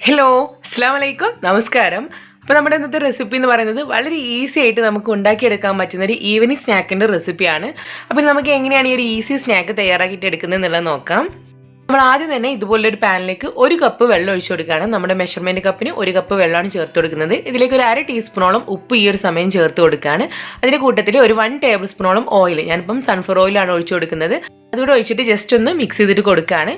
Hello, അസ്സാം വലൈക്കും, നമസ്കാരം. അപ്പോൾ നമ്മുടെ ഇന്നത്തെ റെസിപ്പി എന്ന് പറയുന്നത് വളരെ ഈസി ആയിട്ട് നമുക്ക് ഉണ്ടാക്കിയെടുക്കാൻ പറ്റുന്ന ഒരു ഈവനിങ് സ്നാക്കിൻ്റെ റെസിപ്പിയാണ്. അപ്പോൾ നമുക്ക് എങ്ങനെയാണ് ഈ ഒരു ഈസി സ്നാക്ക് തയ്യാറാക്കിയിട്ട് എടുക്കുന്നത് എന്നുള്ളത് നോക്കാം. നമ്മൾ ആദ്യം തന്നെ ഇതുപോലൊരു പാനിലേക്ക് 1 കപ്പ് വെള്ളം ഒഴിച്ചു കൊടുക്കുകയാണ്. നമ്മുടെ മെഷർമെൻറ്റ് കപ്പിന് 1 കപ്പ് വെള്ളമാണ് ചേർത്ത് കൊടുക്കുന്നത്. ഇതിലേക്ക് ഒരു 1/2 ടീസ്പൂണോളം ഉപ്പ് ഈ ഒരു സമയം ചേർത്ത് കൊടുക്കുകയാണ്. അതിൻ്റെ കൂട്ടത്തിൽ ഒരു 1 ടേബിൾ സ്പൂണോളം ഓയിൽ, ഞാനിപ്പം സൺഫ്ലവർ ഓയിലാണ് ഒഴിച്ചു കൊടുക്കുന്നത്, അതുകൂടെ ഒഴിച്ചിട്ട് ജസ്റ്റ് ഒന്ന് മിക്സ് ചെയ്തിട്ട് കൊടുക്കുകയാണ്.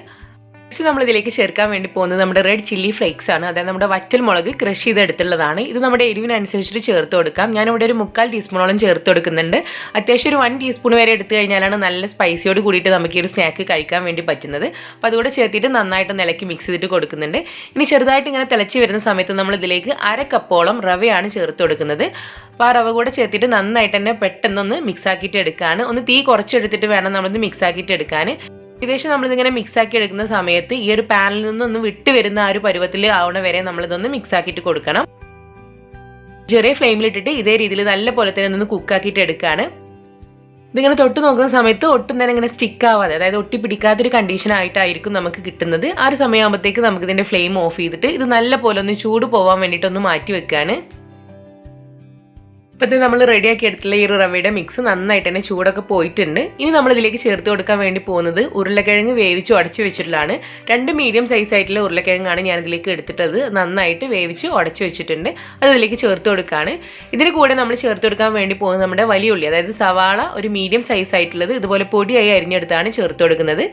നെക്സ്റ്റ് നമ്മൾ ഇതിലേക്ക് ചേർക്കാൻ വേണ്ടി പോകുന്നത് നമ്മുടെ റെഡ് ചില്ലി ഫ്ലേക്സ് ആണ്. അതായത് നമ്മുടെ വറ്റൽ മുളക് ക്രഷ് ചെയ്തെടുത്തുള്ളതാണ്. ഇത് നമ്മുടെ എരിവിനനുസരിച്ചിട്ട് ചേർത്ത് കൊടുക്കാം. ഞാനിവിടെ ഒരു 3/4 ടീസ്പൂണോളം ചേർത്ത് കൊടുക്കുന്നുണ്ട്. അത്യാവശ്യം ഒരു 1 ടീസ്പൂൺ വരെ എടുത്തു കഴിഞ്ഞാലാണ് നല്ല സ്പൈസിയോട് കൂടിയിട്ട് നമുക്ക് ഈ ഒരു സ്നാക്ക് കഴിക്കാൻ വേണ്ടി പറ്റുന്നത്. അപ്പോൾ അതുകൂടെ ചേർത്തിട്ട് നന്നായിട്ട് ഇളക്കി മിക്സ് ചെയ്തിട്ട് കൊടുക്കുന്നുണ്ട്. ഇനി ചെറുതായിട്ട് ഇങ്ങനെ തിളച്ച് വരുന്ന സമയത്ത് നമ്മൾ ഇതിലേക്ക് 1/2 കപ്പോളം റവയാണ് ചേർത്ത് കൊടുക്കുന്നത്. അപ്പോൾ ആ റവ കൂടെ ചേർത്തിട്ട് നന്നായിട്ട് തന്നെ പെട്ടെന്നൊന്ന് മിക്സ് ആക്കിയിട്ട് എടുക്കുകയാണ്. ഒന്ന് തീ കുറച്ചെടുത്തിട്ട് വേണം നമ്മളിത് മിക്സ് ആക്കിയിട്ട് എടുക്കാൻ. ഏകദേശം നമ്മളിതിങ്ങനെ മിക്സ് ആക്കി എടുക്കുന്ന സമയത്ത് ഈ ഒരു പാനിൽ നിന്നൊന്ന് വിട്ട് വരുന്ന ആ ഒരു പരുവത്തിൽ ആവണ വരെ നമ്മളിതൊന്ന് മിക്സ് ആക്കിയിട്ട് കൊടുക്കണം. ചെറിയ ഫ്ലെയിമിലിട്ടിട്ട് ഇതേ രീതിയിൽ നല്ല പോലെ തന്നെ ഒന്ന് കുക്കാക്കിയിട്ട് എടുക്കുകയാണ്. ഇതിങ്ങനെ തൊട്ട് നോക്കുന്ന സമയത്ത് ഒട്ടും തന്നെ ഇങ്ങനെ സ്റ്റിക്ക് ആവാതെ, അതായത് ഒട്ടി പിടിക്കാത്തൊരു കണ്ടീഷൻ ആയിട്ടായിരിക്കും നമുക്ക് കിട്ടുന്നത്. ആ ഒരു സമയമാകുമ്പോഴത്തേക്ക് നമുക്ക് ഇതിൻ്റെ ഫ്ലെയിം ഓഫ് ചെയ്തിട്ട് ഇത് നല്ല പോലെ ഒന്ന് ചൂട് പോകാൻ വേണ്ടിയിട്ടൊന്ന് മാറ്റി വെക്കാൻ. ഇപ്പോഴത്തെ നമ്മൾ റെഡിയാക്കി എടുത്തുള്ള ഈ ഒരു റവയുടെ മിക്സ് നന്നായിട്ട് തന്നെ ചൂടൊക്കെ പോയിട്ടുണ്ട്. ഇനി നമ്മൾ ഇതിലേക്ക് ചേർത്ത് കൊടുക്കാൻ വേണ്ടി പോകുന്നത് ഉരുളക്കിഴങ്ങ് വേവിച്ച് ഉടച്ച് വെച്ചിട്ടുള്ളതാണ്. 2 മീഡിയം സൈസ് ആയിട്ടുള്ള ഉരുളക്കിഴങ്ങാണ് ഞാൻ ഇതിലേക്ക് എടുത്തിട്ടത്. നന്നായിട്ട് വേവിച്ച് ഉടച്ച് വെച്ചിട്ടുണ്ട്. അത് ഇതിലേക്ക് ചേർത്ത് കൊടുക്കുകയാണ്. ഇതിന് കൂടെ നമ്മൾ ചേർത്ത് കൊടുക്കാൻ വേണ്ടി പോകുന്നത് നമ്മുടെ വലിയ ഉള്ളി, അതായത് സവാള ഒരു മീഡിയം സൈസ് ആയിട്ടുള്ളത് ഇതുപോലെ പൊടിയായി അരിഞ്ഞെടുത്താണ് ചേർത്ത് കൊടുക്കുന്നത്.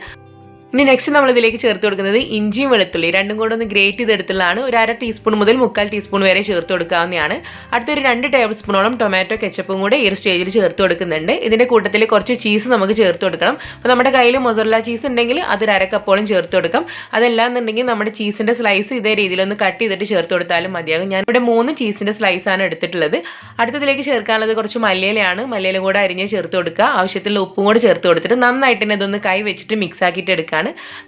ഇനി നെക്സ്റ്റ് നമ്മൾ ഇതിലേക്ക് ചേർത്ത് കൊടുക്കുന്നത് ഇഞ്ചിയും വെളുത്തുള്ളി രണ്ടും കൂടെ ഒന്ന് ഗ്രേറ്റ് ചെയ്തെടുത്തുള്ളതാണ്. ഒരു 1/2 ടീസ്പൂൺ മുതൽ 3/4 ടീസ്പൂൺ വരെ ചേർത്ത് കൊടുക്കാവുന്നതാണ്. അടുത്തൊരു 2 ടേബിൾ സ്പൂണോളം ടൊമാറ്റോ കെച്ചപ്പും കൂടെ ഈ ഒരു സ്റ്റേജിൽ ചേർത്ത് കൊടുക്കുന്നുണ്ട്. ഇതിൻ്റെ കൂട്ടത്തിൽ കുറച്ച് ചീസ് നമുക്ക് ചേർത്ത് കൊടുക്കണം. അപ്പോൾ നമ്മുടെ കയ്യിൽ മൊസറല്ല ചീസ് ഉണ്ടെങ്കിൽ അതൊരു 1/2 കപ്പോളം ചേർത്ത് കൊടുക്കാം. അതല്ല എന്നുണ്ടെങ്കിൽ നമ്മുടെ ചീസിൻ്റെ സ്ലൈസ് ഇതേ രീതിയിലൊന്ന് കട്ട് ചെയ്തിട്ട് ചേർത്ത് കൊടുത്താലും മതിയാകും. ഞാനിവിടെ 3 ചീസിൻ്റെ സ്ലൈസാണ് എടുത്തിട്ടുള്ളത്. അടുത്തതിലേക്ക് ചേർക്കാനുള്ളത് കുറച്ച് മല്ലിയിലയാണ്. മല്ലിയില കൂടെ അരിഞ്ഞ് ചേർത്ത് കൊടുക്കുക. ആവശ്യത്തിലുള്ള ഉപ്പും കൂടെ ചേർത്ത് കൊടുത്തിട്ട് നന്നായിട്ട് തന്നെ ഇതൊന്ന് കൈ വെച്ചിട്ട് മിക്സ് ആക്കിയിട്ട് എടുക്കുക.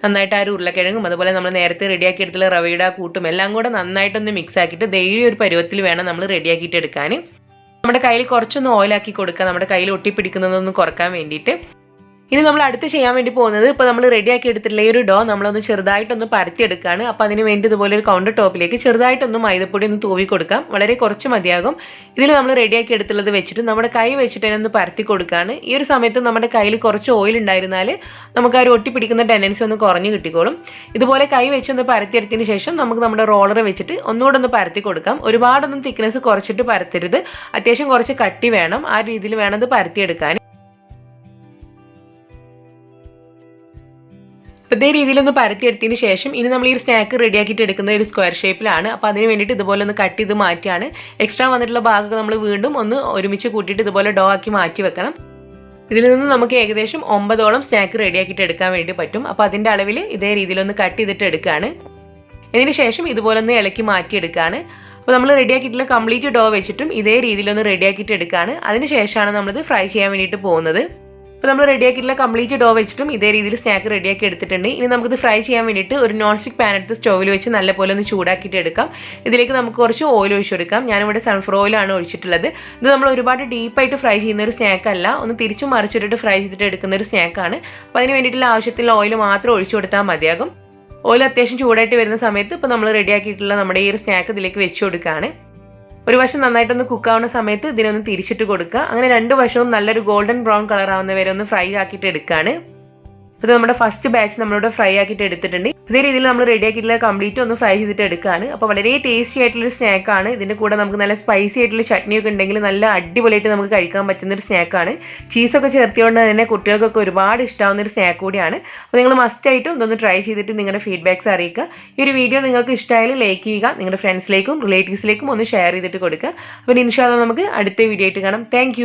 നന്നായിട്ട് ആ ഒരു ഉരുളക്കിഴങ്ങും അതുപോലെ നമ്മൾ നേരത്തെ റെഡിയാക്കി എടുത്തുള്ള റവയുടെ കൂട്ടും എല്ലാം കൂടെ നന്നായിട്ടൊന്ന് മിക്സ് ആക്കിയിട്ട് ധൈര്യം ഒരു പരുവത്തിൽ വേണം നമ്മൾ റെഡിയാക്കിയിട്ട് എടുക്കാൻ. നമ്മുടെ കയ്യിൽ കുറച്ചൊന്ന് ഓയിലാക്കി കൊടുക്കുക, നമ്മുടെ കയ്യിൽ ഒട്ടിപ്പിടിക്കുന്നതൊന്ന് കുറക്കാൻ വേണ്ടിയിട്ട്. ഇനി നമ്മൾ അടുത്ത് ചെയ്യാൻ വേണ്ടി പോകുന്നത്, ഇപ്പോൾ നമ്മൾ റെഡിയാക്കി എടുത്തിട്ടുള്ള ഈ ഒരു ഡോ നമ്മളൊന്ന് ചെറുതായിട്ടൊന്ന് പരത്തിയെടുക്കുകയാണ്. അപ്പോൾ അതിന് വേണ്ടി ഇതുപോലെ ഒരു കൗണ്ടർ ടോപ്പിലേക്ക് ചെറുതായിട്ടൊന്ന് മൈദപ്പൊടി ഒന്ന് തൂവി കൊടുക്കാം. വളരെ കുറച്ച് മതിയാകും. ഇതിൽ നമ്മൾ റെഡിയാക്കി എടുത്തുള്ളത് വെച്ചിട്ട് നമ്മുടെ കൈ വെച്ചിട്ട് തന്നെ ഒന്ന് പരത്തി കൊടുക്കുകയാണ്. ഈ ഒരു സമയത്ത് നമ്മുടെ കയ്യിൽ കുറച്ച് ഓയിൽ ഉണ്ടായിരുന്നാൽ നമുക്ക് ആ ഒരു ഒട്ടിപ്പിടിക്കുന്ന ടെൻഡൻസി ഒന്ന് കുറഞ്ഞ് കിട്ടിക്കോളും. ഇതുപോലെ കൈ വെച്ചൊന്ന് പരത്തിയെടുത്തതിന് ശേഷം നമുക്ക് നമ്മുടെ റോളർ വെച്ചിട്ട് ഒന്നുകൂടെ ഒന്ന് പരത്തി കൊടുക്കാം. ഒരുപാടൊന്നും തിക്നെസ് കുറച്ചിട്ട് പരത്തരുത്, അത്യാവശ്യം കുറച്ച് കട്ടി വേണം. ആ രീതിയിൽ വേണം ഇത് പരത്തിയെടുക്കാൻ. ഇതേ രീതിയിലൊന്ന് പരത്തിയെടുത്തതിന് ശേഷം ഇനി നമ്മൾ ഈ സ്നാക്ക് റെഡിയാക്കിയിട്ട് എടുക്കുന്നത് ഒരു സ്ക്വയർ ഷേപ്പിലാണ്. അപ്പോൾ അതിന് വേണ്ടിയിട്ട് ഇതുപോലെ ഒന്ന് കട്ട് ചെയ്ത് മാറ്റിയാണ്. എക്സ്ട്രാ വന്നിട്ടുള്ള ഭാഗമൊക്കെ നമ്മൾ വീണ്ടും ഒന്ന് ഒരുമിച്ച് കൂട്ടിയിട്ട് ഇതുപോലെ ഡോ ആക്കി മാറ്റി വെക്കണം. ഇതിൽ നിന്ന് നമുക്ക് ഏകദേശം 9ഓളം സ്നാക്ക് റെഡിയാക്കിയിട്ട് എടുക്കാൻ വേണ്ടി പറ്റും. അപ്പോൾ അതിൻ്റെ അളവിൽ ഇതേ രീതിയിലൊന്ന് കട്ട് ചെയ്തിട്ട് എടുക്കുകയാണ്. ഇതിന് ശേഷം ഇതുപോലെ ഒന്ന് ഇളക്കി മാറ്റിയെടുക്കുകയാണ്. അപ്പോൾ നമ്മൾ റെഡിയാക്കിയിട്ടുള്ള കംപ്ലീറ്റ് ഡോ വെച്ചിട്ടും ഇതേ രീതിയിലൊന്ന് റെഡിയാക്കിയിട്ട് എടുക്കുകയാണ്. അതിന് ശേഷമാണ് നമ്മളിത് ഫ്രൈ ചെയ്യാൻ വേണ്ടിയിട്ട് പോകുന്നത്. അപ്പോൾ നമ്മൾ റെഡിയാക്കിയിട്ടുള്ള കംപ്ലീറ്റ് ഡോ വെച്ചിട്ടും ഇതേ രീതിയിൽ സ്നാക്ക് റെഡിയാക്കി എടുത്തിട്ടുണ്ട്. ഇനി നമുക്കിത് ഫ്രൈ ചെയ്യാൻ വേണ്ടിയിട്ട് ഒരു നോൺ സ്റ്റിക്ക് പാൻ എടുത്ത് സ്റ്റോവിൽ വെച്ച് നല്ലപോലെ ഒന്ന് ചൂടാക്കിയിട്ട് എടുക്കാം. ഇതിലേക്ക് നമുക്ക് കുറച്ച് ഓയിൽ ഒഴിച്ചു കൊടുക്കാം. ഞാനിവിടെ സൺഫ്ലവർ ഓയിലാണ് ഒഴിച്ചിട്ടുള്ളത്. ഇത് നമ്മൾ ഒരുപാട് ഡീപ്പായിട്ട് ഫ്രൈ ചെയ്യുന്ന ഒരു സ്നാക്കല്ല, ഒന്ന് തിരിച്ചും മറിച്ചിട്ടിട്ട് ഫ്രൈ ചെയ്തിട്ട് എടുക്കുന്ന ഒരു സ്നാക്കാണ്. അപ്പോൾ അതിന് വേണ്ടിയിട്ടുള്ള ആവശ്യത്തിലുള്ള ഓയിൽ മാത്രം ഒഴിച്ചു കൊടുത്താൽ മതിയാകും. ഓയിൽ അത്യാവശ്യം ചൂടായിട്ട് വരുന്ന സമയത്ത് ഇപ്പോൾ നമ്മൾ റെഡിയാക്കിയിട്ടുള്ള നമ്മുടെ ഈ ഒരു സ്നാക്ക് ഇതിലേക്ക് വെച്ച് കൊടുക്കുകയാണ്. ഒരു വശം നന്നായിട്ടൊന്ന് കുക്കാവുന്ന സമയത്ത് ഇതിനൊന്ന് തിരിച്ചിട്ട് കൊടുക്കുക. അങ്ങനെ 2 വശവും നല്ലൊരു ഗോൾഡൻ ബ്രൗൺ കളർ ആവുന്ന വരെ ഒന്ന് ഫ്രൈ ആക്കിയിട്ട് എടുക്കുകയാണ്. ഇത് നമ്മുടെ ഫസ്റ്റ് ബാച്ച് നമ്മളിവിടെ ഫ്രൈ ആക്കിയിട്ട് എടുത്തിട്ടുണ്ട്. ഇതേ രീതിയിൽ നമ്മൾ റെഡിയാക്കിയിട്ടുള്ള കംപ്ലീറ്റ് ഒന്ന് ഫ്രൈ ചെയ്തിട്ട് എടുക്കുകയാണ്. അപ്പോൾ വളരെ ടേസ്റ്റി ആയിട്ടുള്ളൊരു സ്നാക്കാണ്. ഇതിൻ്റെ കൂടെ നമുക്ക് നല്ല സ്പൈസി ആയിട്ടുള്ള ചട്നിയൊക്കെ ഉണ്ടെങ്കിൽ നല്ല അടിപൊളിയായിട്ട് നമുക്ക് കഴിക്കാൻ പറ്റുന്നൊരു സ്നാക്കാണ്. ചീസൊക്കെ ചേർത്തുകൊണ്ട് തന്നെ കുട്ടികൾക്കൊക്കെ ഒരുപാട് ഇഷ്ടമാവുന്നൊരു സ്നാക്ക് കൂടിയാണ്. അപ്പോൾ നിങ്ങൾ മസ്റ്റായിട്ടും ഇതൊന്ന് ട്രൈ ചെയ്തിട്ട് നിങ്ങളുടെ ഫീഡ്ബാക്ക്സ് അറിയിക്കുക. ഈ ഒരു വീഡിയോ നിങ്ങൾക്ക് ഇഷ്ടമായാലും ലൈക്ക് ചെയ്യുക, നിങ്ങളുടെ ഫ്രണ്ട്സിലേക്കും റിലേറ്റീവ്സിലേക്കും ഒന്ന് ഷെയർ ചെയ്തിട്ട് കൊടുക്കുക. അപ്പോൾ ഇൻഷാ അല്ലാഹ് നമുക്ക് അടുത്ത വീഡിയോ ആയിട്ട് കാണാം. താങ്ക്